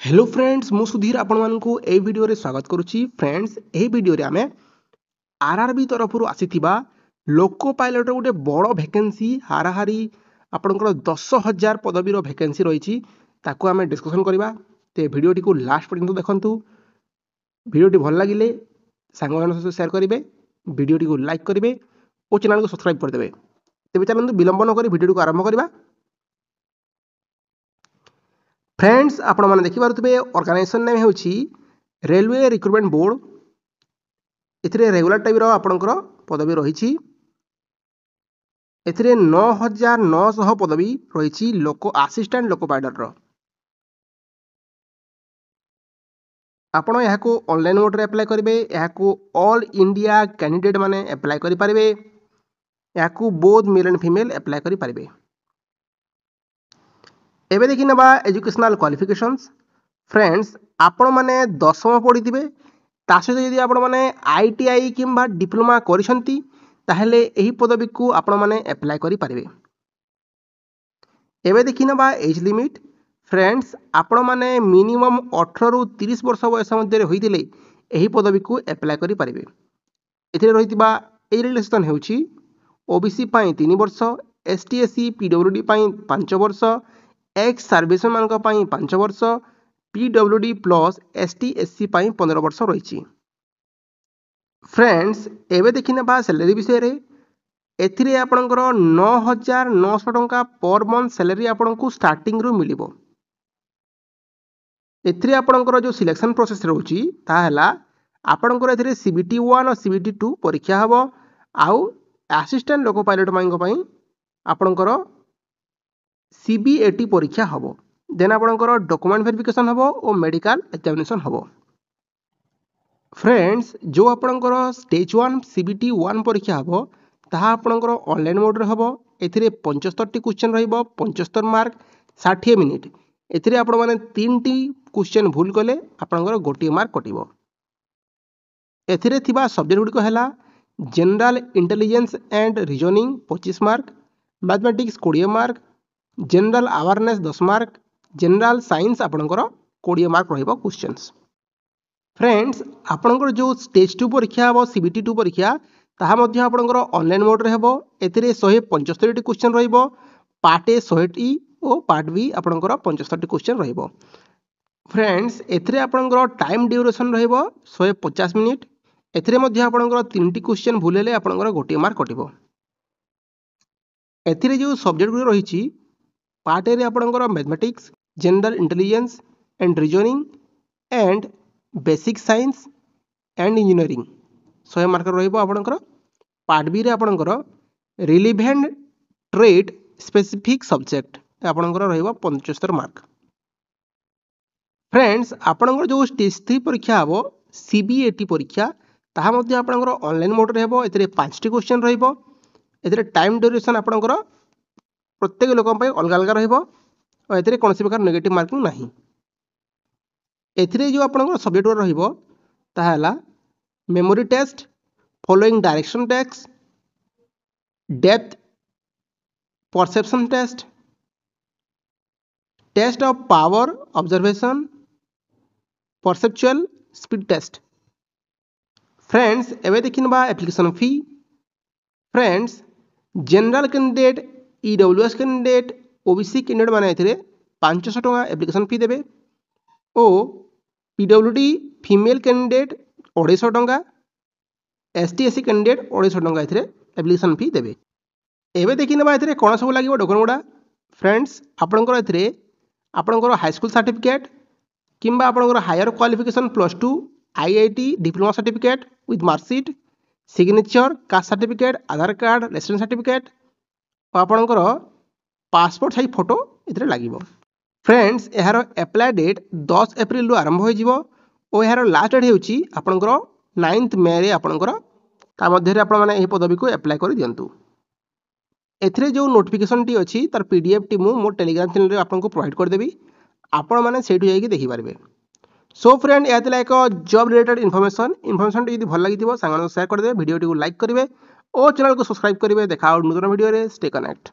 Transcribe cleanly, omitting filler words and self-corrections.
Hello friends मु सुधीर आपण मानकु ए video रे स्वागत करूची। फ्रेंड्स ए वीडियो रे आमे आरआरबी तरफ आसीथिबा लोको पायलट गोटे बड़ वैकेंसी हाराहारी आपनकर 10,000 पदवी रो वैकेंसी रही ताकू आमे डिस्कशन करबा। ते वीडियो टी को लास्ट पर्यंत देखंतु। वीडियो टी भल लागिले सांग मान सहित शेयर करिवे, वीडियो टी को लाइक करिवे और चैनल को सब्सक्राइब कर देबे। तेबे चलंतु विलंब न करी वीडियो को आरंभ करबा। फ्रेंड्स आपण मैंने देखिपे ऑर्गेनाइजेशन नेम हूँ रेलवे रिक्रुटमेंट बोर्ड। इथिरे रेगुलर टाइप आपणकर पदवी रही। एथिरे 9,900 पदवी रही लोको असिस्टेंट लोको पायलट रो। आपण यहाँ को ऑनलाइन मोड रे अप्लाई करेंगे। यहाँ को ऑल इंडिया कैंडिडेट माने अप्लाई करि पारिबे। यहाँ को both male and female apply करि पारिबे। एबे देखि नबा एजुकेशनल क्वालिफिकेशंस। फ्रेंड्स आपण माने 10वीं पढ़ी थिबे ता सहित यदि आपण माने आईटीआई किंबा डिप्लोमा करिसंती ताहेले एही पदवी को आपण माने अप्लाई करि पारिबे। एबे देखि नबा एज लिमिट। फ्रेंड्स आपण माने मिनिमम 18 रु 30 वर्ष बयस मध्य होइतिले एही पदवी को अप्लाई करि पारिबे। एथिरे रहितबा एज रिलेक्शन हेउची ओबीसी पई 3 वर्ष, एसटी एससी पीडब्ल्यूडी पई 5 वर्ष, एक्स सर्विसमैन मानक पई 5 वर्ष, पीडब्ल्यूडी प्लस एसटी एससी पई 15 वर्ष रही। फ्रेंड्स एबे देखि नबा सैलरी विषय रे। एथिरे आपनकर 9,900 टंका पर मंथ सैलरी आपनको स्टार्टिंग रो मिलिबो। एथिरे आपनकर जो सिलेक्शन प्रोसेस रहउची ता हला आपनकर एथिरे सीबीटी 1 और सीबीटी 2 परीक्षा हबो। आउ असिस्टेंट लोको पायलट मानक पई आपनकर सीबीएटी परीक्षा हबो। देन आपनकर डॉक्यूमेंट वेरिफिकेशन हबो और मेडिकल एग्जामिनेशन हबो। फ्रेंड्स जो आपनकर स्टेज 1 सीबीटी 1 परीक्षा हबो ताहा आपनकर ऑनलाइन मोड रे हबो। एथिरे 75 टी क्वेश्चन रहइबो, 75 मार्क, 60 मिनिट। एथिरे आपण माने 3 टी क्वेश्चन भूल कले आपनकर गोटी मार्क कटिबो। एथिरे थिबा सब्जेक्ट गुडी को हला general intelligence and reasoning 25 mark, mathematics 20 mark, general awareness 10 mark, general science आपनकर 20 मार्क रहिबो क्वेश्चंस। फ्रेंड्स आपनकर जो स्टेज 2 परीक्षा हबो सीबीटी 2 परीक्षा ताहा मध्ये आपनकर ऑनलाइन मोड रे हबो। एथिरे 175 टी क्वेश्चन रहिबो। पार्ट ए 100 टी और पार्ट बी आपनकर 75 टी क्वेश्चन रहिबो। फ्रेंड्स एथिरे आपनकर टाइम ड्यूरेशन रहिबो 150 मिनिट। एथिरे मध्ये आपनकर 3 टी क्वेश्चन भूल हेले आपनकर गोटी मार्क कटिबो। एथिरे जो सब्जेक्ट गुडी रहिची पार्ट ए रे आपनकर mathematics, general intelligence and reasoning and basic science and engineering 100 mark रहिबो आपनकर। पार्ट बी रे आपनकर रिलेवेंट ट्रेड स्पेसिफिक सब्जेक्ट आपनकर रहिबो 75 मार्क। फ्रेंड्स आपनकर जो स्टेज 3 परीक्षा हबो सीबीएटी परीक्षा ताहा मध्ये आपनकर ऑनलाइन मोड रे हबो। एथिरे 5 टी क्वेश्चन रहिबो। एथिरे टाइम ड्यूरेशन आपनकर प्रत्येक लोक अलग अलग रहिबो और एथिरे कोनोसी प्रकार नेगेटिव मार्किंग नाही। एथिरे जो आपनकर सब्जेक्ट रहिबो ताहा हला memory test, following direction test, depth perception test, test of power observation, perceptual speed test. Friends एबे देखिनबा application fee. Friends general candidate, EWS candidate, OBC candidate माने एथिरे 500 टंका एप्लीकेशन फी देबे ओ पीडब्ल्यूडी फीमेल कैंडिडेट 250 टंका, एसटी एससी कैंडिडेट 250 टंका एथिरे application fee देबे। एबे देखिनबा एथिरे कोन सब लागिवो डॉक्यूमेंट गुडा। फ्रेंड्स आपनकर एथिरे आपनकर हाई स्कूल सर्टिफिकेट किंबा आपनकर higher qualification +2 IIT diploma certificate with marksheet, signature, caste certificate, Aadhaar card, residence certificate और आपनकर पासपोर्ट साइज फोटो एथिरे लागिवो। फ्रेंड्स यार अप्लाई डेट 10 एप्रिल आरंभ हो जिवो और यार लास्ट डेट हेउची आपनकर 9 मे रे आपनकर ता मध्ये रे आपण माने एही पदवी को अप्लाई करि दियंतु। एथिरे जो नोटिफिकेशन टी अछि तार पीडीएफ टी मु मोर टेलीग्राम चैनल रे आपनको प्रोवाइड कर देबी। आपण माने सेठु जाई देखि पारबे। सो फ्रेंड यातला एक जॉब रिलेटेड इन्फॉर्मेशन टी यदि भल लागिथिबो सांगन शेयर कर देबे, वीडियो टी को लाइक करिवे और चैनल को सब्सक्राइब करिवे। देखा नूतन वीडियो रे। Stay connect.